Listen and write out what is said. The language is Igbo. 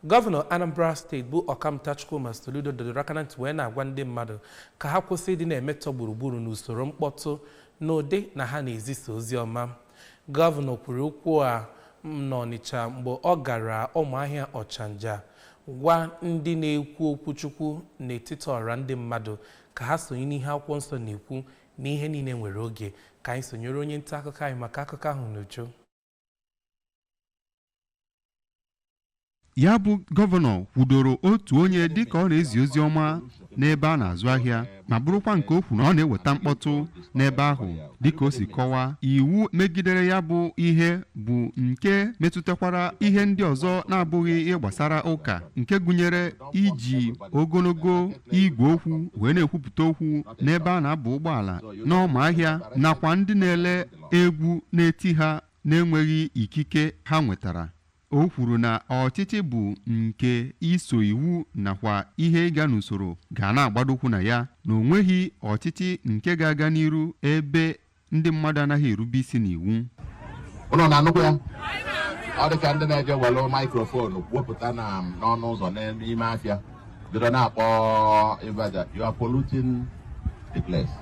Gọvanọ Anambra steeti bụ Ọkammụta Chukwuma Soludo dọrọ aka na ntị wee na-agwa ndị mmadụ ka ha kwụsị ịdị na-emetọ gburugburu n'usoro mkpọtụ n'ụdị na ha na-ezisa ozi ọma. Gọvanọ kwuru okwu a n'Ọnịcha mgbe ọ gara Ụmụahịa Ọchanja gwa ndị na-ekwu okwu Chukwu n'etiti ọra ndị mmadụ ka ha sonye n'ihe akwụkwọ nsọ na-ekwu na ihe niile nwere oge. Ka anyị sonyere onye nta akụkọ anyị maka akụkọ ahụ n'uju. Ya bụ gọvanọ kwudoro otu onye dịka ọ na-ezi ozi ọma n'ebe a na-azụ ahịa ma bụrụkwa nke okwu na ọ na-eweta mkpọtụ n'ebe ahụ dịka o si kọwaa. Iwu megidere ya bụ ihe bụ nke metụtakwara ihe ndị ọzọ na-abụghị ihe gbasara ụka, nke gụnyere iji ogologo igwe okwu wee na-ekwupụta okwu n'ebe a na-aba ụgbọala n'Ụmụahịa, nakwa ndị na-ele egwu na-eti ha na-enweghị ikike ha nwetara. O kwuru na ọchịchị bụ nke iso iwu nakwa ihe ịga n'usoro ga na-agbadokwu na ya, na onweghị ọchịchị nke ga-aga n'iru ebe ndị mmadụ anaghị erube isi n'iwu. Ụlọ na-anụkwu ya ọ dị ka ndị na-eje were maikrofonu wepụta n'ọnụ ụzọ n'ime afịa bido na-akpọ Ibadan, you are polluting the place.